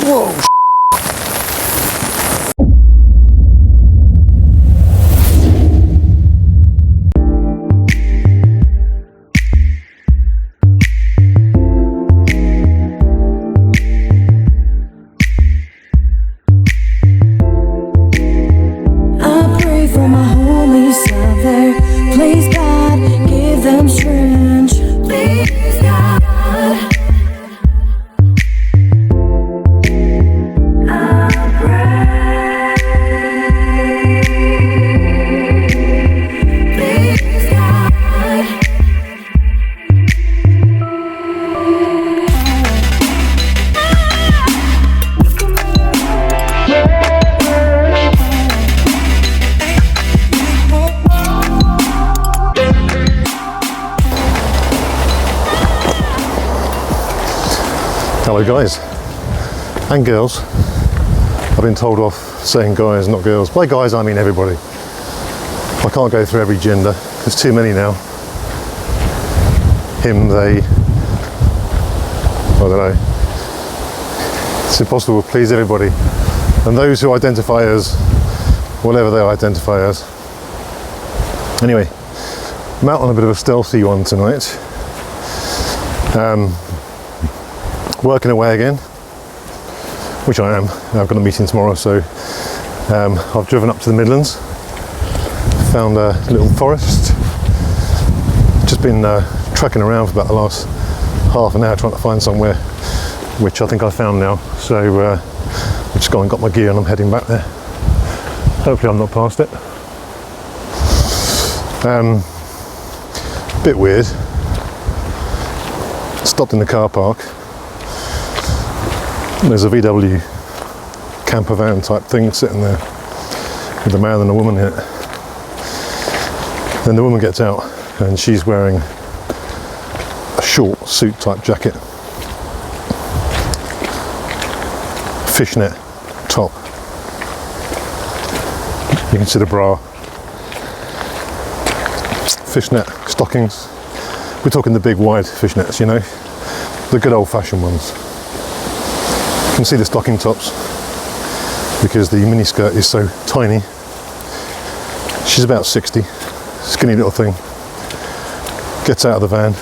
Whoa. Hello guys and girls. I've been told off saying guys, not girls. By guys I mean everybody. I can't go through every gender, there's too many now. Him, they, I don't know. It's impossible to please everybody. And those who identify as whatever they identify as. Anyway, I'm out on a bit of a stealthy one tonight. Working away again, which I am. I've got a meeting tomorrow, so I've driven up to the Midlands, found a little forest, just been trekking around for about the last half an hour trying to find somewhere, which I think I found now, so I've just gone and got my gear and I'm heading back there. Hopefully I'm not past it. Bit weird, stopped in the car park. There's a VW camper van type thing sitting there with a man and a woman in it. Then the woman gets out and she's wearing a short suit type jacket, fishnet top. You can see the bra, fishnet stockings. We're talking the big wide fishnets, you know, the good old fashioned ones. You can see the stocking tops because the mini skirt is so tiny. She's about 60, skinny little thing. Gets out of the van,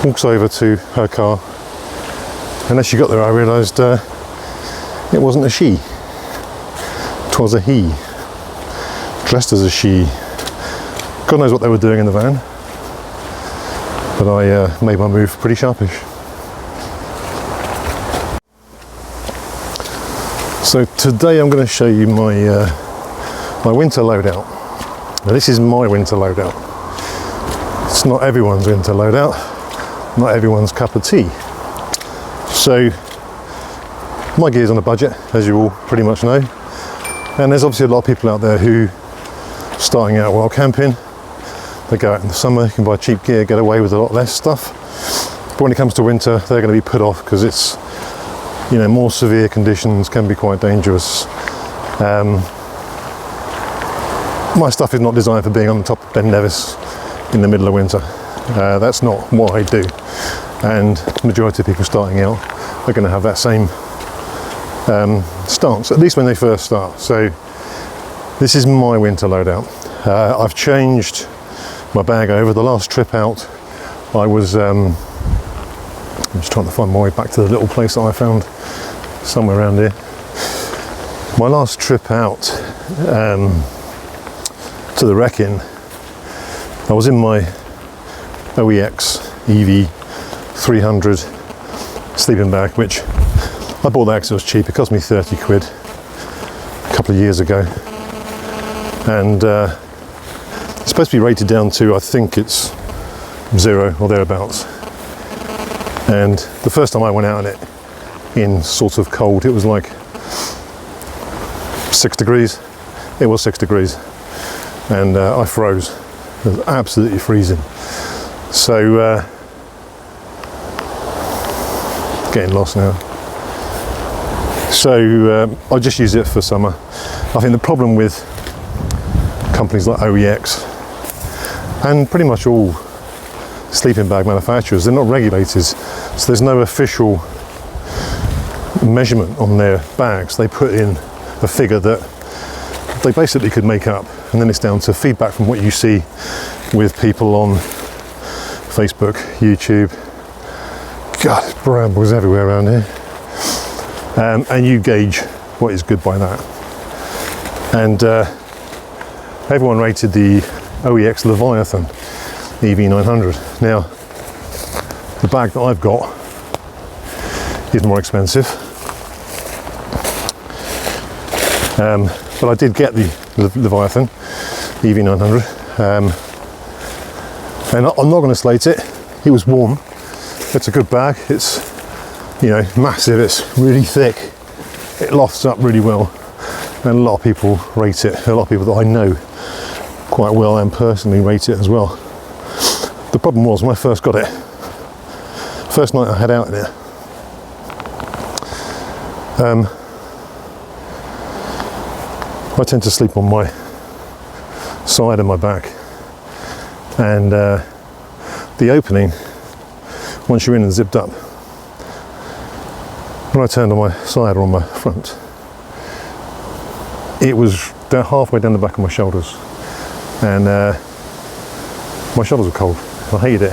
walks over to her car, and as she got there I realised it wasn't a she, 'twas a he, dressed as a she. God knows what they were doing in the van, but I made my move pretty sharpish. So today I'm going to show you my my winter loadout. Now this is my winter loadout. It's not everyone's winter loadout, not everyone's cup of tea. So my gear's on a budget, as you all pretty much know, and there's obviously a lot of people out there who are starting out while camping. They go out in the summer, you can buy cheap gear, get away with a lot less stuff. But when it comes to winter, they're going to be put off because it's, you know, more severe conditions can be quite dangerous. My stuff is not designed for being on the top of Ben Nevis in the middle of winter. That's not what I do. And the majority of people starting out are going to have that same stance, at least when they first start. So this is my winter loadout. I've changed my bag over. The last trip out, I was I'm just trying to find my way back to the little place that I found somewhere around here. My last trip out to the wreck-in, I was in my OEX EV 300 sleeping bag, which I bought that because it was cheap. It cost me 30 quid a couple of years ago, and it's supposed to be rated down to, I think it's 0 or thereabouts. And the first time I went out in it in sort of cold, it was like 6 degrees. It was 6 degrees, and I froze. It was absolutely freezing. So getting lost now. So I just use it for summer. I think the problem with companies like OEX and pretty much all sleeping bag manufacturers, they're not regulated, so there's no official measurement on their bags, they put in a figure that they basically could make up, and then it's down to feedback from what you see with people on Facebook, YouTube. God, it's brambles everywhere around here. And you gauge what is good by that. And everyone rated the OEX Leviathan EV900. Now, the bag that I've got is more expensive. But I did get the Leviathan EV900. And I'm not going to slate it. It was warm. It's a good bag. It's, you know, massive. It's really thick. It lofts up really well. And a lot of people rate it. A lot of people that I know quite well and personally rate it as well. The problem was when I first got it, first night I had out in it, I tend to sleep on my side of my back, and the opening, once you're in and zipped up, when I turned on my side or on my front, it was halfway down the back of my shoulders, and my shoulders were cold. I hated it,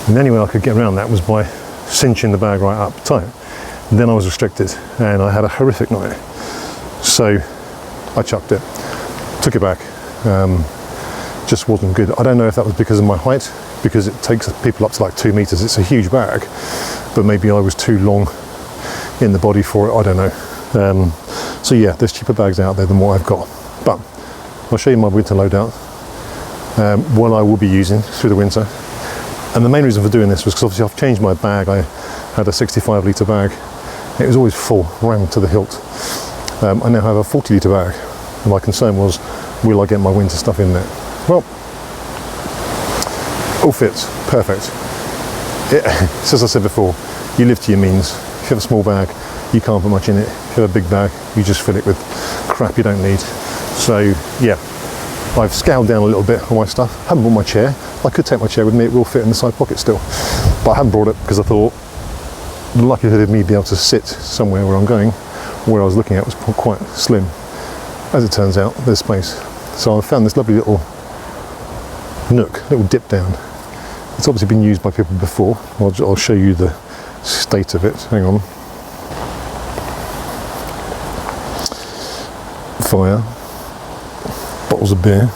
and the only way I could get around that was by cinching the bag right up tight. And then I was restricted, and I had a horrific night, so I chucked it, took it back. Just wasn't good. I don't know if that was because of my height, because it takes people up to like 2 meters. It's a huge bag, but maybe I was too long in the body for it. I don't know. So yeah, there's cheaper bags out there than what I've got. But I'll show you my winter loadout, what I will be using through the winter. And the main reason for doing this was because obviously I've changed my bag. I had a 65 litre bag. It was always full, rammed to the hilt. I now have a 40 litre bag, and my concern was, will I get my winter stuff in there? Well, all fits, perfect. As I said before, you live to your means. If you have a small bag, you can't put much in it. If you have a big bag, you just fill it with crap you don't need. So yeah, I've scaled down a little bit on my stuff. I haven't brought my chair. I could take my chair with me, it will fit in the side pocket still. But I haven't brought it because I thought the likelihood of me being able to sit somewhere where I'm going, where I was looking at, was quite slim. As it turns out, there's space. So I found this lovely little nook, little dip down. It's obviously been used by people before. I'll show you the state of it. Hang on. Fire. Bottles of beer.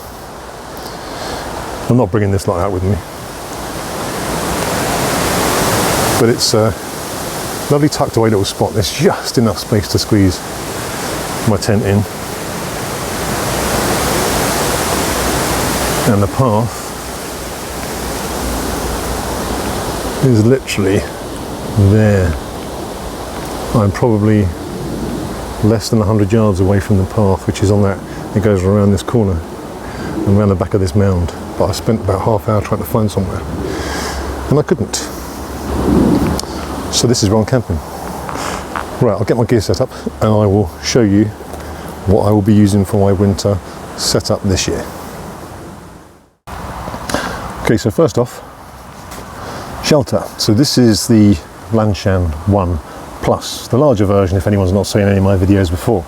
I'm not bringing this lot out with me. But it's a lovely tucked away little spot. There's just enough space to squeeze my tent in. And the path is literally there. I'm probably less than 100 yards away from the path, which is on that, it goes around this corner and around the back of this mound. But I spent about half an hour trying to find somewhere, and I couldn't. So this is where I'm camping. Right, I'll get my gear set up and I will show you what I will be using for my winter setup this year. Okay, so first off, shelter. So this is the Lanshan 1 Plus, the larger version if anyone's not seen any of my videos before.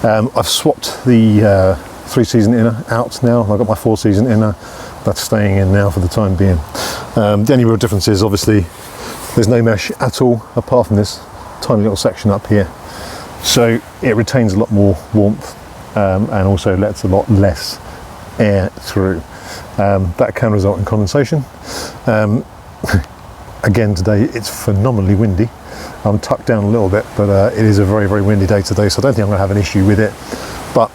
I've swapped the 3-season inner out now. I've got my 4-season inner. That's staying in now for the time being. The only real difference is obviously there's no mesh at all apart from this tiny little section up here. So it retains a lot more warmth and also lets a lot less air through. That can result in condensation. Again, today it's phenomenally windy. I'm tucked down a little bit, but it is a very, very windy day today, so I don't think I'm going to have an issue with it. But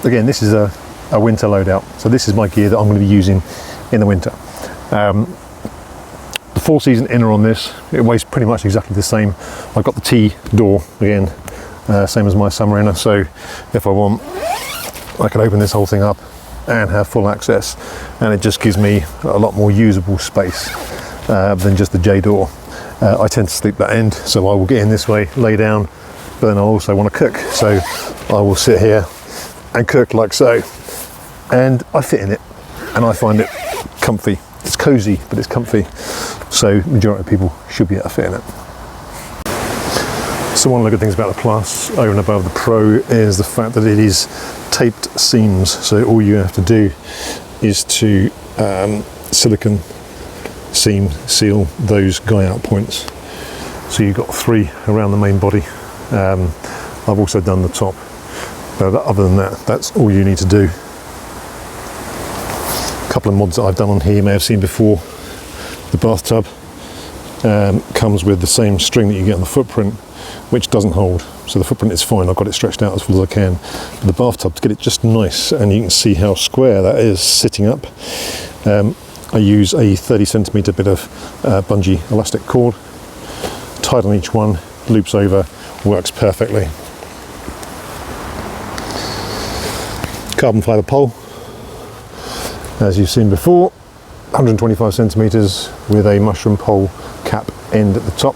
again, this is a winter loadout, so this is my gear that I'm going to be using in the winter. The 4-season inner on this, it weighs pretty much exactly the same. I've got the T door again, same as my summer inner, so if I want, I can open this whole thing up and have full access, and it just gives me a lot more usable space than just the J door. I tend to sleep that end, so I will get in this way, lay down, but then I also want to cook, so I will sit here and cook like so, and I fit in it and I find it comfy. It's cozy, but it's comfy, so majority of people should be able to fit in it. So one of the good things about the Plus over and above the Pro is the fact that it is taped seams. So all you have to do is to silicone seam seal those guy out points. So you've got 3 around the main body. I've also done the top, but other than that, that's all you need to do. A couple of mods that I've done on here you may have seen before. The bathtub comes with the same string that you get on the footprint, which doesn't hold. So the footprint is fine, I've got it stretched out as full as I can. But the bathtub, to get it just nice, and you can see how square that is sitting up, I use a 30cm bit of bungee elastic cord, tied on each one, loops over, works perfectly. Carbon fibre pole, as you've seen before, 125cm with a mushroom pole cap end at the top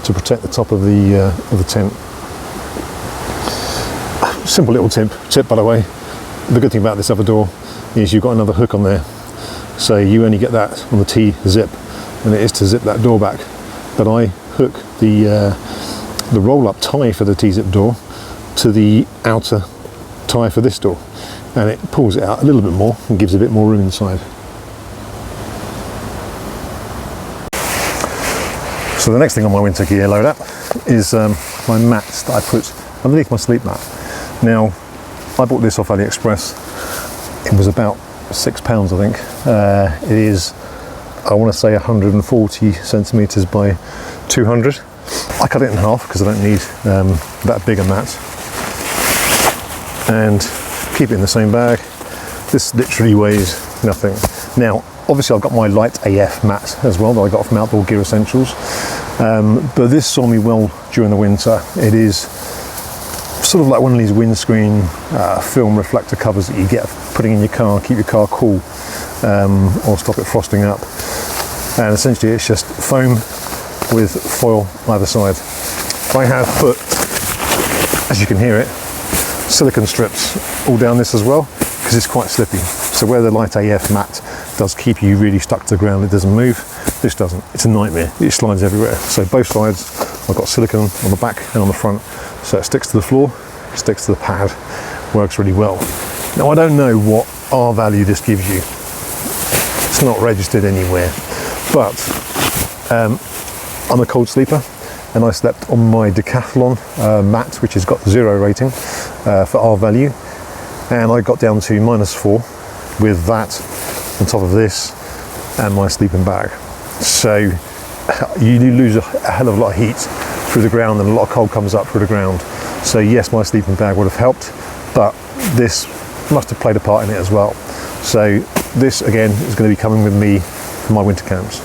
to protect the top of the tent. Simple little tip by the way. The good thing about this other door is you've got another hook on there, so you only get that on the T-zip, and it is to zip that door back. But I hook the roll-up tie for the T-zip door to the outer tie for this door, and it pulls it out a little bit more and gives a bit more room inside. So the next thing on my winter gear loadout is my mats that I put underneath my sleep mat. Now, I bought this off AliExpress. It was about £6, I think. It is, I want to say, 140cm by 200. I cut it in half because I don't need that big a mat, and keep it in the same bag. This literally weighs nothing. Now, obviously I've got my Light AF mat as well that I got from Outdoor Gear Essentials, but this saw me well during the winter. It is sort of like one of these windscreen film reflector covers that you get putting in your car, keep your car cool, or stop it frosting up. And essentially it's just foam with foil either side. I have put, as you can hear it, silicone strips all down this as well, because it's quite slippy. So where the Light AF mat does keep you really stuck to the ground, it doesn't move, this doesn't. It's a nightmare, it slides everywhere. So both sides I've got silicone on the back and on the front, so it sticks to the floor, it sticks to the pad, works really well. Now I don't know what R value this gives you, it's not registered anywhere, but I'm a cold sleeper, and I slept on my Decathlon mat, which has got 0 rating for R value, and I got down to -4 with that on top of this and my sleeping bag. So you lose a hell of a lot of heat through the ground, and a lot of cold comes up through the ground. So yes, my sleeping bag would have helped, but this must have played a part in it as well. So this again is going to be coming with me for my winter camps.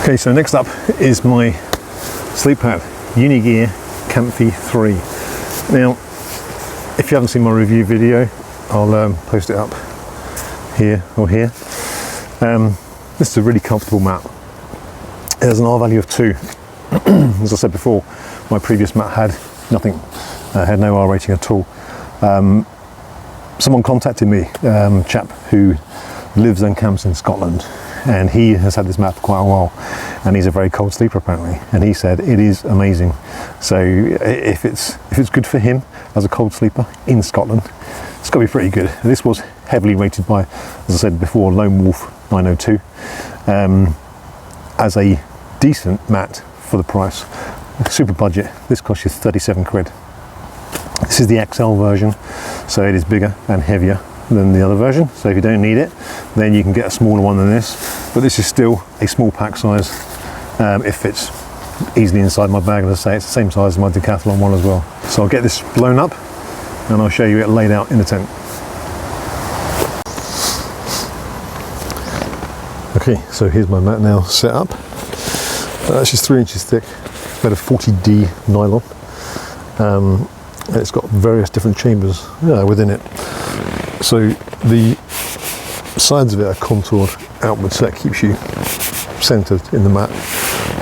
Okay, so next up is my sleep pad, Unigear Campfy 3. Now, if you haven't seen my review video, I'll post it up here or here. This is a really comfortable mat. It has an R value of 2. As I said before, my previous mat had nothing, had no R rating at all. Someone contacted me, chap who lives and camps in Scotland, and he has had this mat for quite a while, and he's a very cold sleeper apparently, and he said it is amazing. So if it's good for him as a cold sleeper in Scotland, it's got to be pretty good. This was heavily rated by, as I said before, Lone Wolf 902 as a decent mat for the price. Super budget. This costs you 37 quid. This is the XL version, so it is bigger and heavier than the other version. So if you don't need it, then you can get a smaller one than this. But this is still a small pack size. It fits easily inside my bag, and as I say, it's the same size as my Decathlon one as well. So I'll get this blown up and I'll show you it laid out in the tent. Okay, so here's my mat now set up. It's just 3 inches thick, made of 40D nylon. And it's got various different chambers within it. So the sides of it are contoured outwards, so that keeps you centered in the mat.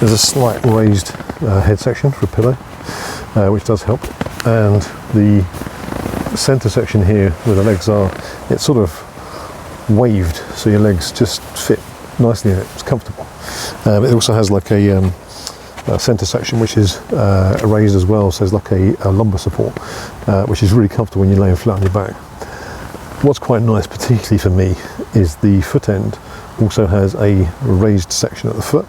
There's a slight raised head section for a pillow, which does help. And the center section here where the legs are, it's sort of waved, so your legs just fit nicely in it. It's comfortable. It also has like a centre section which is raised as well, so there's like a lumbar support, which is really comfortable when you're laying flat on your back. What's quite nice, particularly for me, is the foot end also has a raised section at the foot.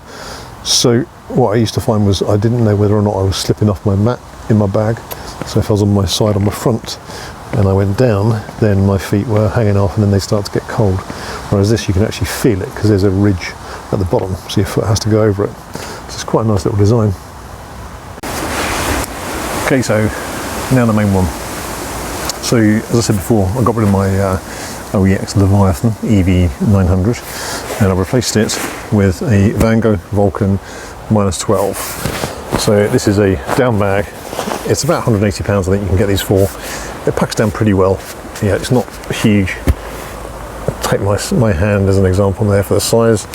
So what I used to find was I didn't know whether or not I was slipping off my mat in my bag. So if I was on my side on my front and I went down, then my feet were hanging off and then they start to get cold. Whereas this, you can actually feel it because there's a ridge at the bottom, so your foot has to go over it. So it's quite a nice little design. Okay, so now the main one. So as I said before, I got rid of my OEX Leviathan EV900 and I replaced it with a Vango Vulcan -12. So this is a down bag. It's about £180 I think you can get these for. It packs down pretty well. Yeah, it's not huge. I'll take my hand as an example there for the size.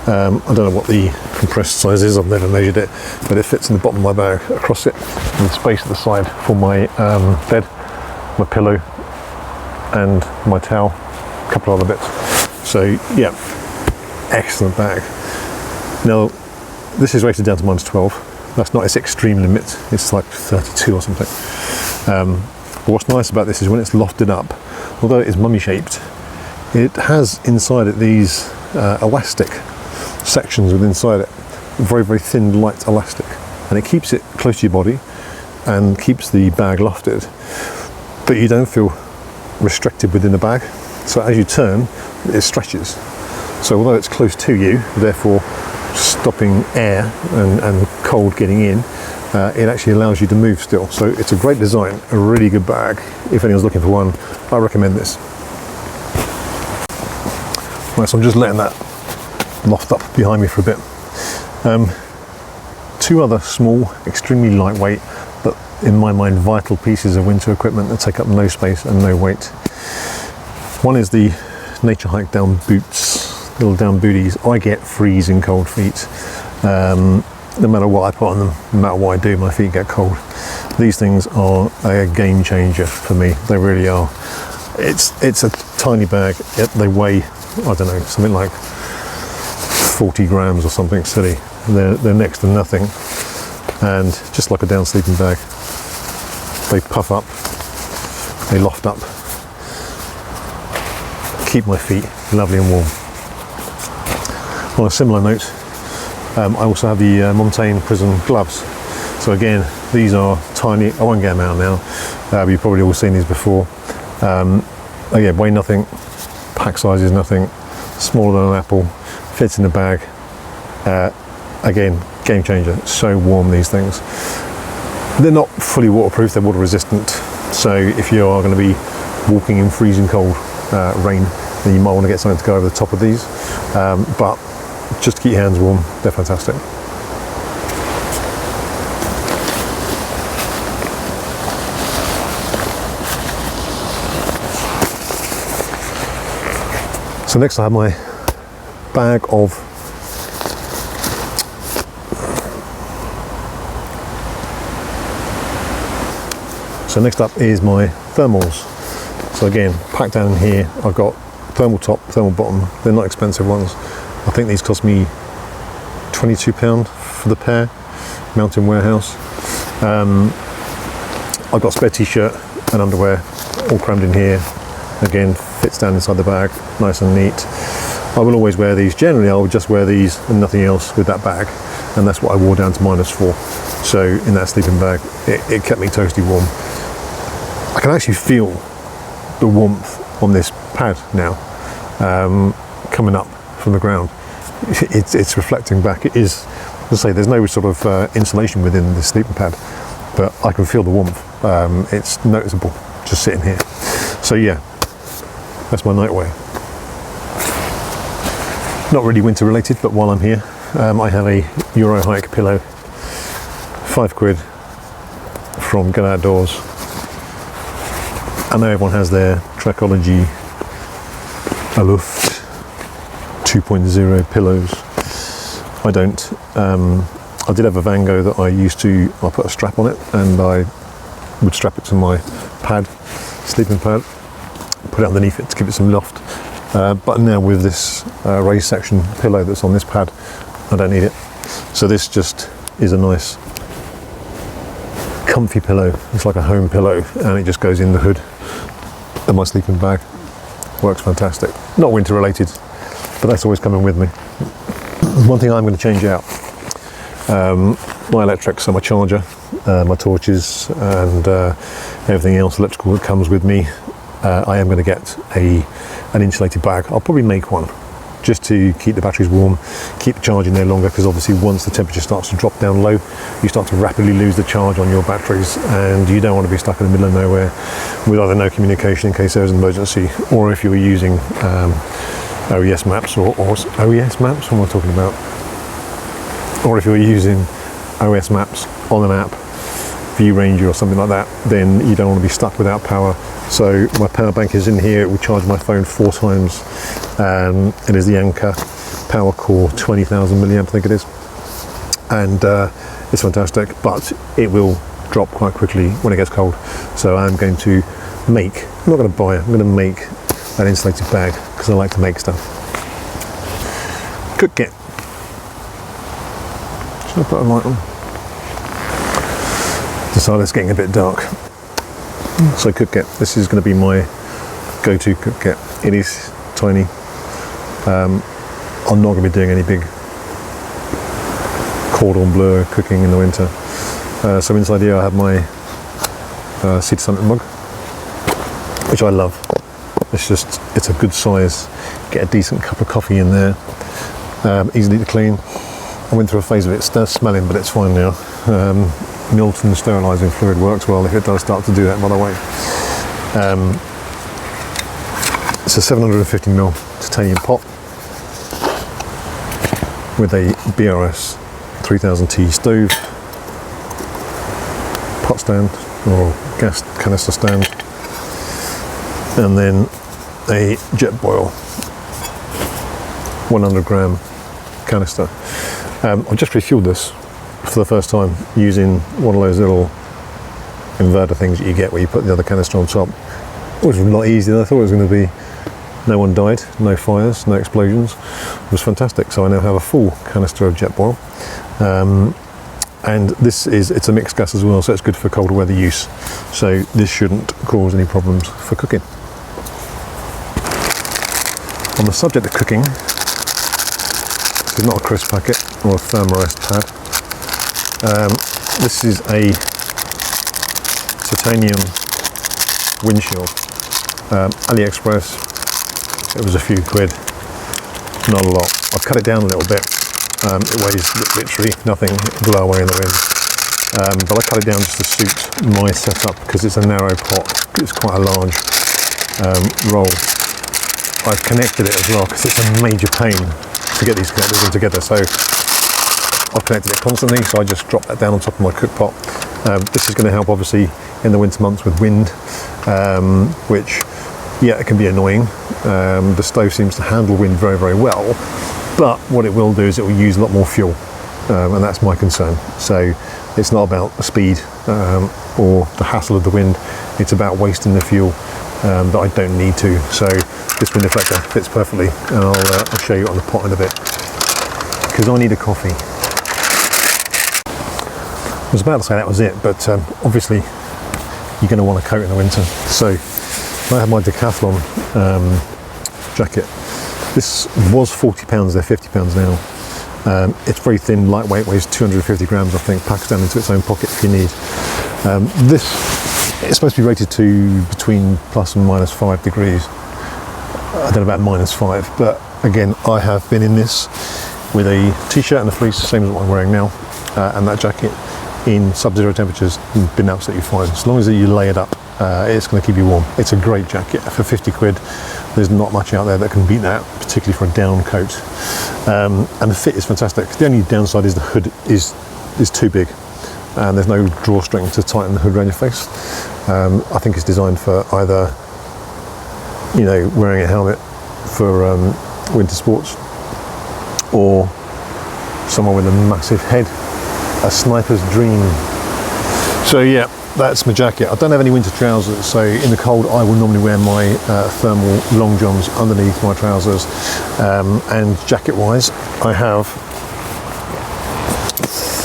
I don't know what the compressed size is, I've never measured it, but it fits in the bottom of my bag across it, and space at the side for my bed, my pillow and my towel, a couple of other bits. So yeah, excellent bag. Now this is rated down to -12. That's not its extreme limit, it's like 32 or something. But what's nice about this is when it's lofted up, although it is mummy shaped, it has inside it these elastic sections within inside it, very, very thin, light elastic, and it keeps it close to your body and keeps the bag lofted, but you don't feel restricted within the bag. So as you turn, it stretches. So although it's close to you, therefore stopping air and cold getting in, it actually allows you to move still. So it's a great design, a really good bag. If anyone's looking for one, I recommend this. Right, so I'm just letting that loft up behind me for a bit. Two other small, extremely lightweight, but in my mind vital pieces of winter equipment that take up no space and no weight. One is the Naturehike down boots, little down booties. I get freezing cold feet. No matter what I put on them, no matter what I do, my feet get cold. These things are a game changer for me. They really are. It's a tiny bag, yet they weigh, I don't know, something like 40 grams or something silly. They're next to nothing, and just like a down sleeping bag, they puff up, they loft up, keep my feet lovely and warm. On a similar note, I also have the Montane Prism gloves. So again, these are tiny. I won't get them out now. You've probably all seen these before. Again, weigh nothing, pack size is nothing, smaller than an apple, fits in the bag. Again, game changer. So warm, these things. They're not fully waterproof, they're water resistant. So if you are going to be walking in freezing cold rain, then you might want to get something to go over the top of these. But just to keep your hands warm, they're fantastic. So next I have my bag of next up is my thermals. So again, packed down in here, I've got thermal top, thermal bottom. They're not expensive ones. I think these cost me £22 for the pair, Mountain Warehouse. I've got a spare t-shirt and underwear all crammed in here. Again, fits down inside the bag, nice and neat. I will always wear these. Generally, I will just wear these and nothing else with that bag, and that's what I wore down to -4. So in that sleeping bag, it kept me toasty warm. I can actually feel the warmth on this pad now, coming up from the ground. It's reflecting back. It is, as I say, there's no sort of insulation within the sleeping pad, but I can feel the warmth. It's noticeable just sitting here. So yeah, that's my nightwear. Not really winter related, but while I'm here, I have a Eurohike pillow, £5 from Go Outdoors. I know everyone has their Trekology Luft 2.0 pillows. I don't. I did have a Vango that I put a strap on it and I would strap it to my pad, sleeping pad, put it underneath it to give it some loft. But now with this raised section pillow that's on this pad, I don't need it. So this just is a nice comfy pillow. It's like a home pillow, and it just goes in the hood of my sleeping bag. Works fantastic. Not winter related, but that's always coming with me. One thing I'm going to change out, my electrics, so my charger, my torches, and everything else electrical that comes with me. I am going to get an insulated bag. I'll probably make one just to keep the batteries warm, keep charging there longer, because obviously once the temperature starts to drop down low, you start to rapidly lose the charge on your batteries, and you don't want to be stuck in the middle of nowhere with either no communication in case there's an emergency, or if you're using OES maps or OES maps, what am I talking about? Or if you're using OS maps on an app, View Ranger or something like that, then you don't want to be stuck without power. So my power bank is in here. It will charge my phone 4 times. It is the Anker Powercore 20,000 milliamp, I think it is, and it's fantastic. But it will drop quite quickly when it gets cold. So I'm going to make. I'm not going to buy. I'm going to make an insulated bag because I like to make stuff. Cook kit. Should I put a light on? Decided it's getting a bit dark. So cook kit. This is going to be my go-to cook kit. It is tiny. I'm not going to be doing any big cordon bleu cooking in the winter. So inside here I have my Sea to Summit mug, which I love. It's a good size. Get a decent cup of coffee in there. Easily to clean. I went through a phase of it smelling, but it's fine now. Milton sterilising fluid works well if it does start to do that, by the way. It's a 750ml titanium pot with a BRS 3000T stove, pot stand or gas canister stand, and then a jet boil 100-gram canister. I've just refueled this for the first time using one of those little inverter things that you get where you put the other canister on top. It was a lot easier than I thought it was going to be. No one died, no fires, no explosions. It was fantastic. So I now have a full canister of jet boil. And it's a mixed gas as well, so it's good for colder weather use. So this shouldn't cause any problems for cooking. On the subject of cooking, this is not a crisp packet or a Thermo pad. This is a titanium windshield. AliExpress. It was a few quid, not a lot. I've cut it down a little bit. It weighs literally nothing, it'll blow away in the wind. But I cut it down just to suit my setup because it's a narrow pot. It's quite a large roll. I've connected it as well because it's a major pain to get these connectors in together. So I've connected it constantly, so I just drop that down on top of my cook pot. This is going to help obviously in the winter months with wind, which, yeah, it can be annoying. The stove seems to handle wind very, very well, but what it will do is it will use a lot more fuel, and that's my concern. So it's not about the speed or the hassle of the wind, it's about wasting the fuel that I don't need to. So this wind deflector fits perfectly, and I'll show you on the pot in a bit, because I need a coffee. I was about to say that was it, but obviously you're going to want a coat in the winter. So I have my Decathlon jacket. This was £40, they're £50 now. It's very thin, lightweight, weighs 250 grams, I think, packs down into its own pocket if you need. This is supposed to be rated to between plus and minus 5 degrees. I don't know about -5, but again, I have been in this with a t-shirt and a fleece, same as what I'm wearing now, and that jacket in sub-zero temperatures been absolutely fine. As long as you lay it up, it's going to keep you warm. It's a great jacket for 50 quid. There's not much out there that can beat that, particularly for a down coat. And the fit is fantastic. The only downside is the hood is too big, and there's no drawstring to tighten the hood around your face. I think it's designed for either, you know, wearing a helmet for winter sports, or someone with a massive head, a sniper's dream. So yeah, that's my jacket. I don't have any winter trousers, so in the cold I will normally wear my thermal long johns underneath my trousers. And jacket wise, I have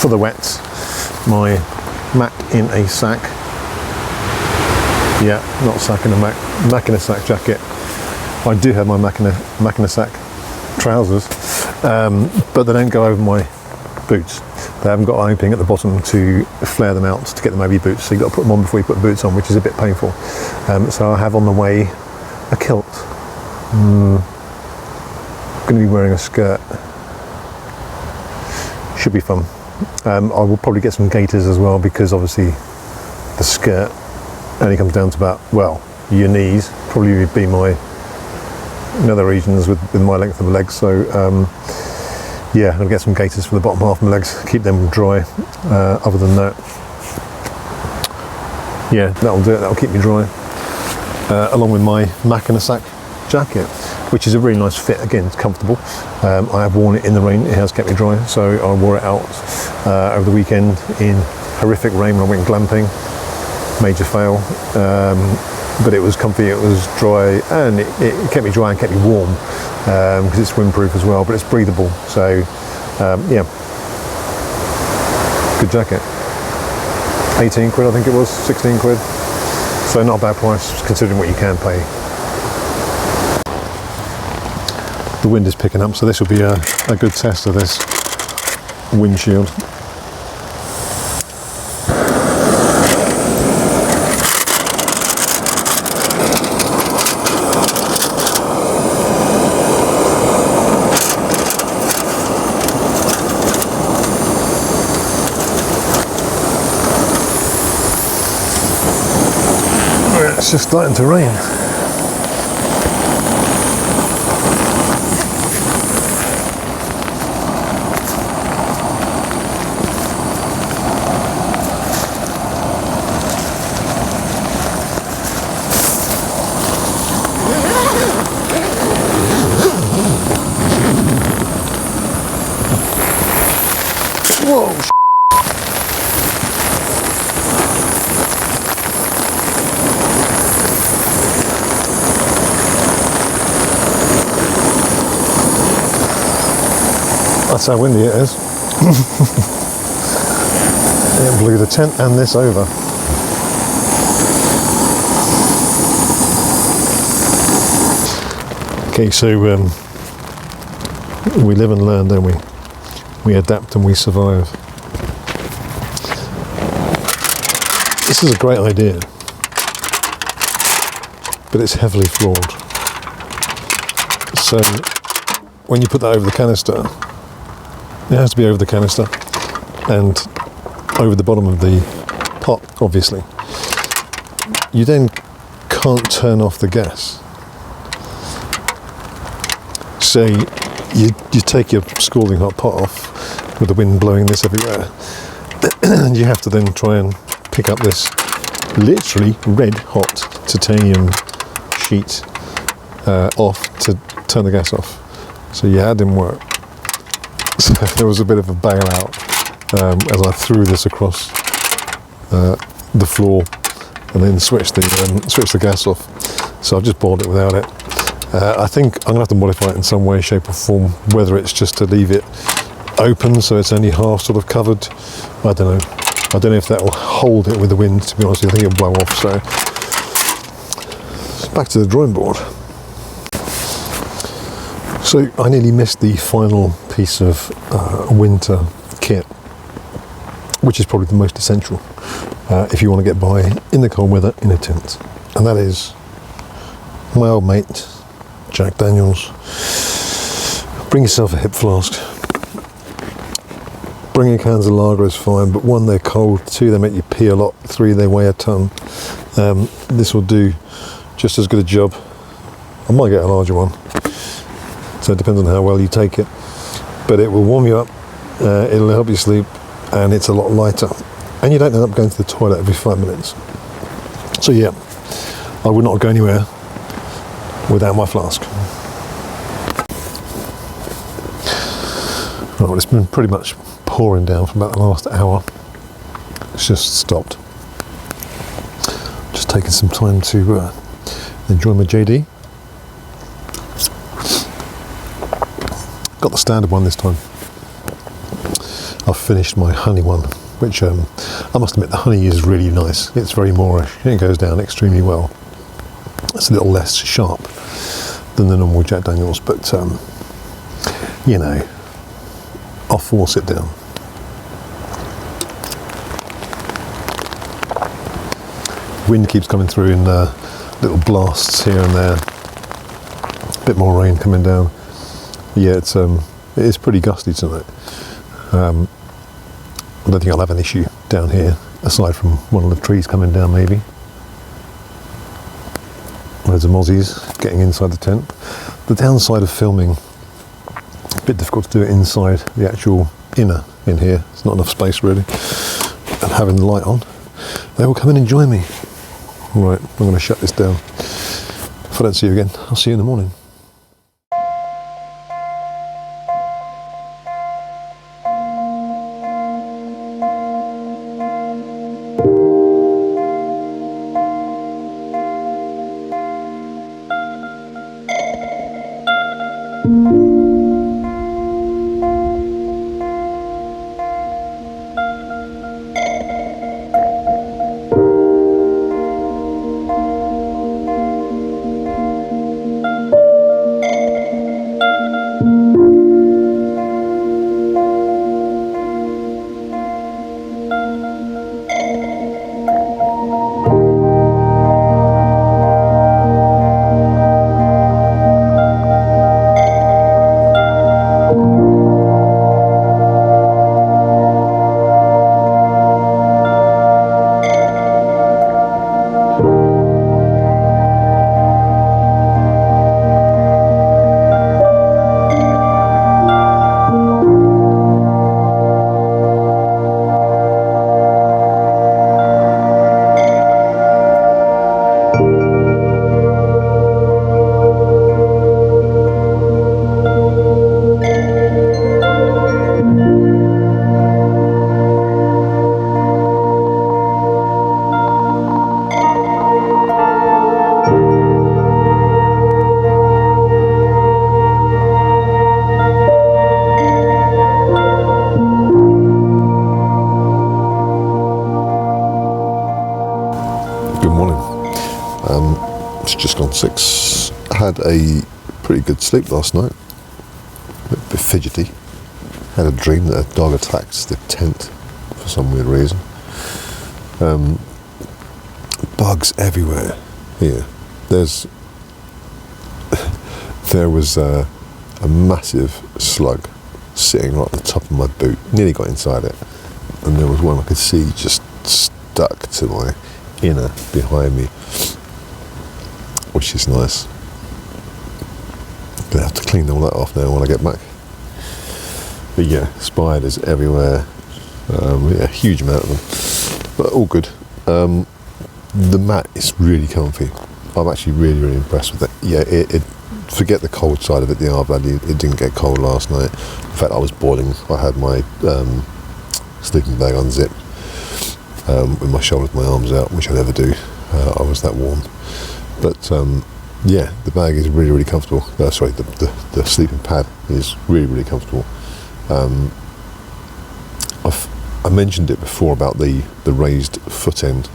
for the wets, my Mac in a sack. Yeah, not sack in a Mac in a sack jacket. I do have my Mac in a sack trousers, but they don't go over my boots. They haven't got an opening at the bottom to flare them out to get them over your boots, so you've got to put them on before you put the boots on, which is a bit painful. So I have on the way a kilt. I'm going to be wearing a skirt. Should be fun. I will probably get some gaiters as well, because obviously the skirt only comes down to about, well, your knees, probably would be my nether regions with my length of the legs. So yeah, I'm going to get some gaiters for the bottom half of my legs, keep them dry. Other than that, yeah, that'll do it, that'll keep me dry. Along with my Mac in a sack jacket, which is a really nice fit. Again, it's comfortable. I have worn it in the rain, it has kept me dry, so I wore it out over the weekend in horrific rain when I went glamping. Major fail, but it was comfy, it was dry, and it kept me dry and kept me warm, because it's windproof as well, but it's breathable. So yeah, good jacket. 18 quid I think it was, 16 quid, so not a bad price considering what you can pay. The wind is picking up, so this will be a good test of this windshield. It's just starting to rain. Whoa! That's how windy it is. It blew the tent and this over. Okay, so we live and learn, don't we? We adapt and we survive. This is a great idea, but it's heavily flawed. So when you put that over the canister, it has to be over the canister and over the bottom of the pot, obviously. You then can't turn off the gas. So you take your scalding hot pot off with the wind blowing this everywhere, and you have to then try and pick up this literally red hot titanium sheet off to turn the gas off. So yeah, that didn't work. So there was a bit of a bailout as I threw this across the floor and then switched the gas off. So I've just boiled it without it. I think I'm gonna have to modify it in some way, shape or form, whether it's just to leave it open so it's only half sort of covered. I don't know. I don't know if that will hold it with the wind, to be honest. I think it'll blow off. So back to the drawing board. So I nearly missed the final piece of winter kit, which is probably the most essential if you want to get by in the cold weather in a tent, and that is my old mate Jack Daniels. Bring yourself a hip flask. Bringing cans of lager is fine, but 1, they're cold, 2, they make you pee a lot, 3, they weigh a ton. This will do just as good a job. I might get a larger one, so it depends on how well you take it, but it will warm you up, it'll help you sleep, and it's a lot lighter, and you don't end up going to the toilet every 5 minutes. So yeah, I would not go anywhere without my flask. Right, well, it's been pretty much pouring down for about the last hour. It's just stopped. Just taking some time to enjoy my JD. Got the standard one this time. I've finished my honey one, which I must admit the honey is really nice. It's very moorish. It goes down extremely well. It's a little less sharp than the normal Jack Daniels, but you know, I'll force it down. Wind keeps coming through in little blasts here and there. A bit more rain coming down. Yeah, it is pretty gusty tonight. I don't think I'll have an issue down here, aside from one of the trees coming down maybe. Loads of mozzies getting inside the tent. The downside of filming, a bit difficult to do it inside the actual inner in here. There's not enough space really. And having the light on, they will come and enjoy me. Right, I'm going to shut this down. If I don't see you again, I'll see you in the morning. It's just gone 6. I had a pretty good sleep last night. A bit fidgety. Had a dream that a dog attacked the tent for some weird reason. Bugs everywhere here. There was a massive slug sitting right at the top of my boot. Nearly got inside it. And there was one I could see just stuck to my inner behind me, which is nice. Gonna have to clean all that off now when I get back. But yeah, spiders everywhere. Yeah, huge amount of them, but all good. The mat is really comfy. I'm actually really impressed with it. Yeah, it forget the cold side of it, the R value. It didn't get cold last night. In fact, I was boiling. I had my sleeping bag unzipped with my shoulders, my arms out, which I never do. I was that warm. But yeah, the bag is really comfortable. Sorry, the sleeping pad is really comfortable. I mentioned it before about the raised foot end.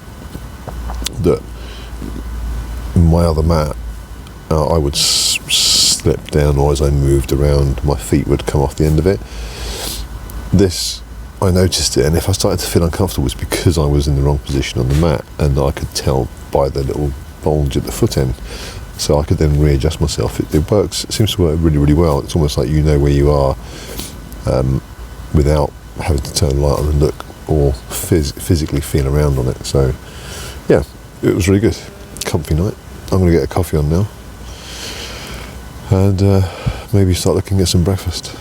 That my other mat, I would slip down, or as I moved around, my feet would come off the end of it. This, I noticed it, and if I started to feel uncomfortable, it's because I was in the wrong position on the mat, and I could tell by the little bulge at the foot end. So I could then readjust myself. It works. It seems to work really well. It's almost like you know where you are without having to turn the light on and look, or physically feel around on it. So yeah, it was really good. Comfy night. I'm going to get a coffee on now and maybe start looking at some breakfast.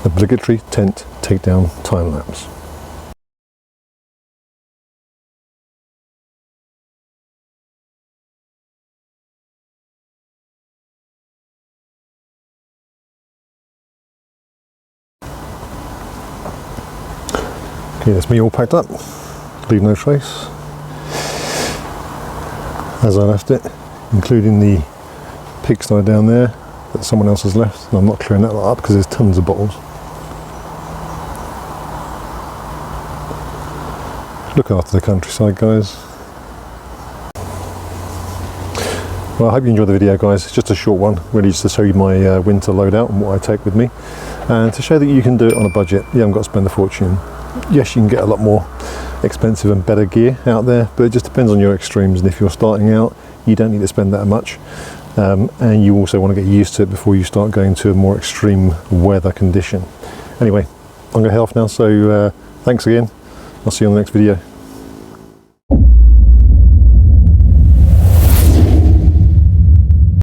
Obligatory tent takedown time lapse. Okay, that's me all packed up. Leave no trace. As I left it, including the pigsty down there that someone else has left, and I'm not clearing that lot up because there's tons of bottles. Look after the countryside, guys. Well, I hope you enjoyed the video, guys. It's just a short one, really, just to show you my winter loadout and what I take with me, and to show that you can do it on a budget. You haven't got to spend a fortune. Yes, you can get a lot more expensive and better gear out there, but it just depends on your extremes, and if you're starting out, you don't need to spend that much, and you also want to get used to it before you start going to a more extreme weather condition. Anyway, I'm going to head off now, so thanks again. I'll see you on the next video.